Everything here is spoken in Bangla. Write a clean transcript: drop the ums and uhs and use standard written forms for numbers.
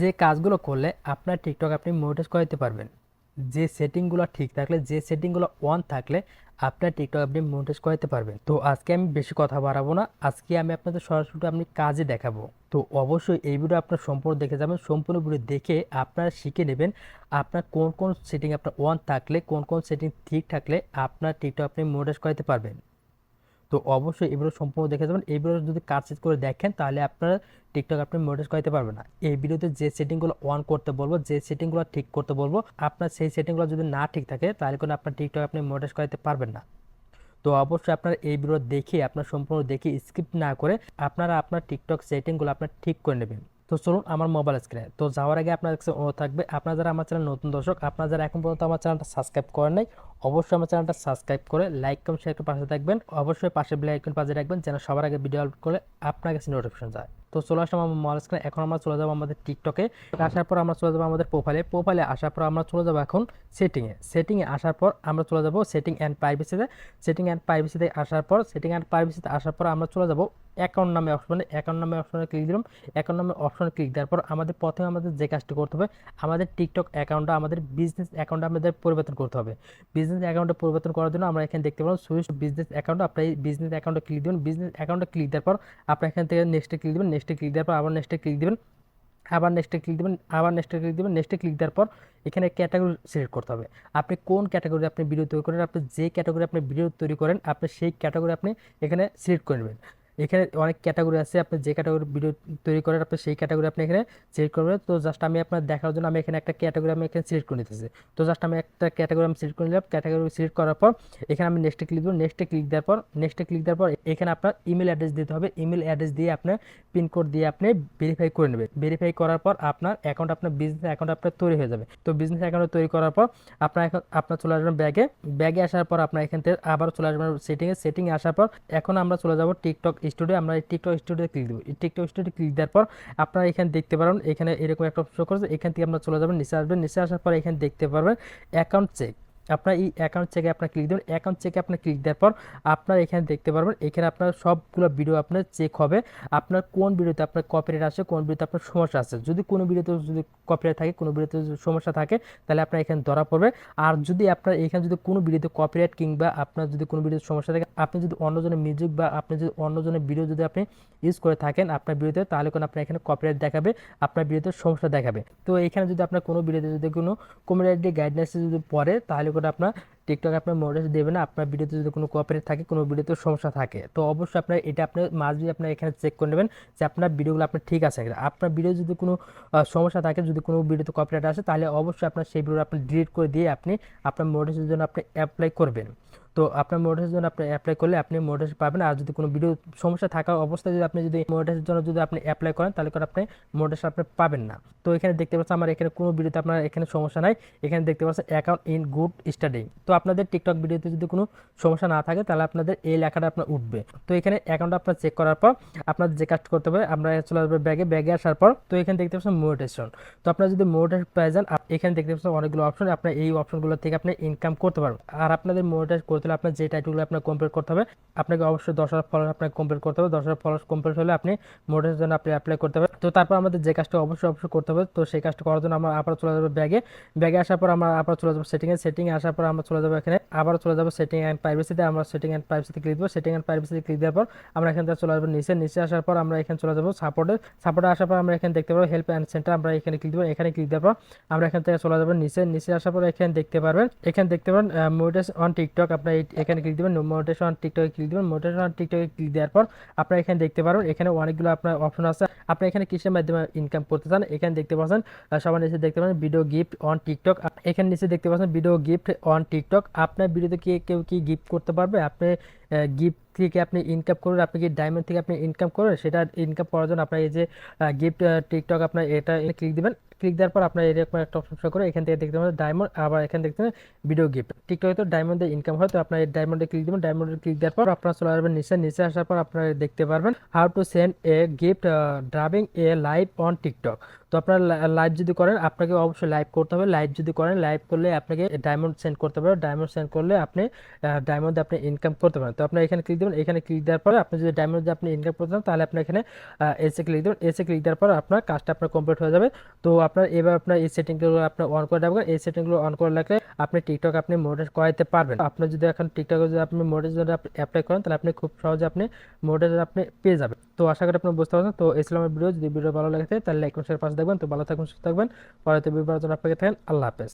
যে কাজগুলো করলে আপনার টিকটক আপনি মনিটাইজ করাতে পারবেন, যে সেটিংগুলো ঠিক থাকলে, যে সেটিংগুলো অন থাকলে আপনার টিকটক আপনি মনিটাইজ করাতে পারবেন। তো আজকে আমি বেশি কথা বাড়াবো না, আজকে আমি আপনাদের সরাসরি আপনি কাজে দেখাবো। তো অবশ্যই এই ভিডিও আপনার সম্পূর্ণ দেখে যাবেন, সম্পূর্ণ ভিডিও দেখে আপনারা শিখে নেবেন আপনার কোন কোন সেটিং আপনার অন থাকলে, কোন কোন সেটিং ঠিক থাকলে আপনার টিকটক আপনি মনিটাইজ করাতে পারবেন। তো অবশ্যই এই ভিডিও সম্পূর্ণ দেখে যাবেন। এই ভিডিও যদি কাজ শেষ করে দেখেন তাহলে আপনারা টিকটক আপনি মনিটাইজ করাতে পারবেন না। এই ভিডিওতে যে সেটিংগুলো অন করতে বলবো, যে সেটিংগুলো ঠিক করতে বলবো, আপনার সেই সেটিংগুলো যদি না ঠিক থাকে তাহলে কোনো আপনার টিকটক আপনি মনিটাইজ করাতে পারবেন না। তো অবশ্যই আপনার এই ভিডিও দেখে, আপনার সম্পূর্ণ দেখে স্কিপ না করে আপনারা আপনার টিকটক সেটিংগুলো আপনার ঠিক করে নেবেন। তো চলুন আমার মোবাইল স্ক্রিনে। তো যাওয়ার আগে আপনার কাছে অনুরোধ থাকবে, আপনারা যারা আমার চ্যানেল নতুন দর্শক, আপনারা যারা এখন পর্যন্ত আমার চ্যানেলটা সাবস্ক্রাইব করেন নাই, অবশ্যই আমার চ্যানেলটা সাবস্ক্রাইব করে লাইক কমেন্ট শেয়ার করে পাশে থাকবেন। অবশ্যই পাশে বেল আইকন বাজিয়ে রাখবেন যেন সবার আগে ভিডিও আপলোড করলে আপনার কাছে নোটিফিকেশন যায়। তো চলে আসলাম আমার মোবাইল স্ক্রিনে। এখন আমরা চলে যাবো আমাদের টিকটকে। আসার পর আমরা চলে যাবো আমাদের প্রোফাইলে আসার পর আমরা চলে যাবো এখন সেটিংয়ে আসার পর আমরা চলে যাবো সেটিং অ্যান্ড প্রাইভেসিতে। সেটিং অ্যান্ড প্রাইভেসিতে আসার পর আমরা চলে যাবো অ্যাকাউন্ট নামে অপশনে ক্লিক দিলাম। অ্যাকাউন্ট নামে অপশনে ক্লিক দেওয়ার পর আমাদের প্রথমে আমাদের যে কাজটি করতে হবে, আমাদের টিকটক অ্যাকাউন্টটা আমাদের বিজনেস অ্যাকাউন্টে আমাদের পরিবর্তন করতে হবে। বিজনেস অ্যাকাউন্টে পরিবর্তন করার জন্য আমরা এখানে দেখতে পাবো সুইচ বিজনেস অ্যাকাউন্ট। আপনি এই বিজনেস অ্যাকাউন্টে ক্লিক দিবেন। বিজনেস অ্যাকাউন্টে ক্লিক দেওয়ার পর আপনি এখান থেকে নেক্সটে ক্লিক দিবেন। নেক্সটে ক্লিক দেওয়ার পর আবার নেক্সটে ক্লিক দিবেন। নেক্সটে ক্লিক দেওয়ার পর এখানে ক্যাটাগরি সিলেক্ট করতে হবে। আপনি কোন ক্যাটাগরি আপনি ভিডিও তৈরি করেন, আপনি যে ক্যাটাগরি আপনি ভিডিও তৈরি করেন, আপনি সেই ক্যাটাগরি আপনি এখানে সিলেক্ট করে নেবেন। এখানে অনেক ক্যাটাগরি আছে, আপনি যে ক্যাটাগরি ভিডিও তৈরি করেন আপনি সেই ক্যাটাগরি আপনি এখানে সিলেক্ট করবেন। তো জাস্ট আমি আপনার দেখার জন্য আমি এখানে একটা ক্যাটাগরি আমি এখানে সিলেক্ট করে নিতেছি। তো জাস্ট আমি একটা ক্যাটাগরি আমি সিলেক্ট করে নিলাম। ক্যাটাগরি সিলেক্ট করার পর এখানে আমি নেক্সটে ক্লিক দেওয়ার পর এখানে আপনার ইমেল অ্যাড্রেস দিতে হবে। ইমেল অ্যাড্রেস দিয়ে আপনার পিন কোড দিয়ে আপনি ভেরিফাই করে নেবেন। ভেরিফাই করার পর আপনার বিজনেস অ্যাকাউন্ট আপনার তৈরি হয়ে যাবে। তো বিজনেস অ্যাকাউন্ট তৈরি করার পর আপনার চলে আসবেন ব্যাগে আসার পর আপনার এখান থেকে আবার চলে আসবেন সেটিংয়ে আসার পর এখন আমরা চলে যাব টিকটক স্টুডিও। আমরা এই টিকটক স্টুডিও ক্লিক দেবো। এই টিকটক স্টুডিও ক্লিক দেওয়ার পর আপনারা এখানে দেখতে পারবেন, এখানে এরকম একটা অপশন করেছে। এখান থেকে আপনারা চলে যাবেন, নিচে আসার পর এখানে দেখতে পারবেন অ্যাকাউন্ট চেক। আপনার এই অ্যাকাউন্ট চেকে আপনার ক্লিক দেবেন। অ্যাকাউন্ট চেকে আপনি ক্লিক দেওয়ার পর আপনার এখানে দেখতে পারবেন, এখানে আপনার সবগুলো ভিডিও আপনার চেক হবে। আপনার কোন ভিডিওতে আপনার কপিরাইট আছে, কোন ভিডিওতে আপনার সমস্যা আছে। যদি কোনো ভিডিওতে যদি কপিরাইট থাকে, কোনো ভিডিওতে যদি সমস্যা থাকে তাহলে আপনার এখানে ধরা পড়বে। আর যদি আপনার এখানে যদি কোনো ভিডিওতে কপিরাইট কিংবা আপনার যদি কোনো ভিডিওতে সমস্যা থাকে, আপনি যদি অন্যজনের মিউজিক বা আপনি যদি অন্যজনের ভিডিও যদি আপনি ইউজ করে থাকেন আপনার ভিডিওতে, তাহলে কোনো আপনার এখানে কপিরাইট দেখাবে, আপনার ভিডিওতে সমস্যা দেখাবে। তো এখানে যদি আপনার কোনো ভিডিওতে যদি কোনো কমিউনিটি গাইডলাইন্স যদি পড়ে তাহলে করে আপনার টিকটক আপনার মনিটাইজ দেবে না। আপনার ভিডিওতে যদি কোনো কপিরাইট থাকে, কোনো ভিডিওতে সমস্যা থাকে, তো অবশ্যই আপনার এটা আপনার মাঝে আপনার এখানে চেক করে নেবেন যে আপনার ভিডিওগুলো আপনার ঠিক আছে কিনা। আপনার ভিডিও যদি কোনো সমস্যা থাকে, যদি কোনো ভিডিওতে কপিরাইট আসে, তাহলে অবশ্যই আপনার সেই ভিডিও আপনি ডিলিট করে দিয়ে আপনি আপনার মনিটাইজের জন্য আপনি অ্যাপ্লাই করবেন। তো আপনার মনিটাইজের জন্য আপনি অ্যাপ্লাই করলে আপনি মনিটাইজ পাবেন। আর যদি কোনো ভিডিও সমস্যা থাকা অবস্থায় যদি আপনি মনিটাইজের জন্য যদি আপনি অ্যাপ্লাই করেন তাহলে করে আপনি মনিটাইজ আপনি পাবেন না। তো এখানে দেখতে পাচ্ছেন আমার এখানে কোনো ভিডিওতে আপনার এখানে সমস্যা নাই। এখানে দেখতে পাচ্ছেন অ্যাকাউন্ট ইন গুড স্ট্যান্ডিং। তো আপনাদের টিকটক ভিডিওতে যদি কোনো সমস্যা না থাকে তাহলে আপনাদের এই লেখাটা আপনার উঠবে। তো এখানে অ্যাকাউন্ট আপনার চেক করার পর আপনাদের যে কাজটা করতে হবে, আমরা চলে আসবে ব্যাগে আসার পর তো এখানে দেখতে পাচ্ছেন মনিটাইজেশন। তো আপনারা যদি মনিটাইজ পেয়ে যান, এখানে দেখতে পাচ্ছেন অনেকগুলো অপশন, আপনার এই অপশনগুলো থেকে আপনি ইনকাম করতে পারবেন। আর আপনাদের মনিটাইজ করতে হলে আপনার যে টাইটেলগুলো আপনার কমপ্লিট করতে হবে, আপনাকে অবশ্যই 10,000 ফলোয়ার আপনাকে কমপ্লিট করতে হবে। 10,000 ফলোয়ার কমপ্লিট হলে আপনি মনিটাইজের জন্য আপনি অ্যাপ্লাই করতে হবে। তো তারপর আমাদের যে কাজটা অবশ্যই করতে হবে, তো সেই কাজটা করার জন্য আমরা আবার চলে যাবো ব্যাগে আসার পর আমরা আবার চলে যাবো সেটিংয়ে আসার পর আমরা চলে যাবো এখানে আবার চলে যাবো সেটিং অ্যান্ড প্রাইভেসিতে। আমরা সেটিং অ্যান্ড প্রাইভেসিতে ক্লিক দেবো। সেটিং অ্যান্ড প্রাইভেসিতে ক্লিক দেওয়ার পর আমরা এখান থেকে চলে আসবো নিচে আসার পর আমরা এখানে চলে যাবো সাপোর্টে আসার পর আমরা এখানে দেখতে পাবো হেল্প অ্যান্ড সেন্টার। আমরা এখানে ক্লিক দেবো। এখানে ক্লিক দেওয়ার পর আমরা এখান থেকে চলে যাবো নিচে আসার পর এখানে দেখতে পারবেন মনিটাইজ অন টিকটক। আপনার এখানে ক্লিক দেবেন। মনিটাইজ অন টিকটকে ক্লিক দেবেন। মনিটাইজ অন টিকটকে ক্লিক দেওয়ার পর আপনারা এখানে দেখতে পারবেন এখানে অনেকগুলো আপনার অপশন আছে। আপনি এখানে কিসের মাধ্যমে ইনকাম করতে চান এখানে দেখতে পাচ্ছেন। সবার নিচে দেখতে পাচ্ছেন ভিডিও গিফট অন টিকটক। এখানে নিচে দেখতে পাচ্ছেন ভিডিও গিফট অন টিকটক। আপনার ভিডিওতে কেউ কি গিফট করতে পারবে? আপনি গিফট থেকে আপনি ইনকাম করবেন, আপনি কি ডায়মন্ড থেকে আপনি ইনকাম করবেন, সেটা ইনকাম করার জন্য আপনার এই যে গিফট টিকটক আপনার এটা ক্লিক দিবেন। ক্লিক দেওয়ার পর আপনার এরকম একটা অপশন শো করে এখান থেকে দেখতে পাবেন ডায়মন্ড। আবার এখানে দেখতে পাবেন ভিডিও গিফট। টিকটকে তো ডায়মন্ডে ইনকাম হয়, তো আপনার এই ডায়মন্ডে ক্লিক দিবেন। ডায়মন্ডে ক্লিক দেওয়ার পর আপনারা চলে আসবেন নিচে আসার পর আপনারা দেখতে পারবেন how to send a gift during a live on TikTok. তো আপনার লাইভ যদি করেন আপনাকে অবশ্যই লাইভ করতে হবে। লাইভ যদি করেন, লাইভ করলে আপনাকে ডায়মন্ড সেন্ড করতে পারবেন। ডায়মন্ড সেন্ড করলে আপনি ডায়মন্ড আপনি ইনকাম করতে পারেন। তো আপনি এখানে ক্লিক দেবেন। এখানে ক্লিক দেওয়ার পরে আপনি যদি ডায়মন্ড আপনি ইনকাম করতে চান তাহলে আপনি এখানে এসে ক্লিক দেবেন। এসে ক্লিক দেওয়ার পর আপনার কাজটা আপনার কমপ্লিট হয়ে যাবে। তো আপনার এবার আপনার এই সেটিংগুলো আপনার অন করে রাখবেন। এই সেটিংগুলো অন করে রাখলে আপনি টিকটক আপনি মনিটাইজ করাইতে পারবেন। আপনার যদি এখন টিকটকে যদি আপনি মনিটাইজ যদি অ্যাপ্লাই করেন তাহলে আপনি খুব সহজে আপনি মনিটাইজ আপনি পেয়ে যাবেন। তো আশা করি আপনি বুঝতে পারছেন। তো এই ছিল আমার ভিডিও। যদি ভিডিও ভালো লাগে থাকে তাহলে লাইক কমেন্ট শেয়ার পাশে থাকবেন। তো ভালো থাকবেন, সুস্থ থাকবেন। পরবর্তী ভিডিওর জন্য আপনাকে থাকেন। আল্লাহ হাফেজ।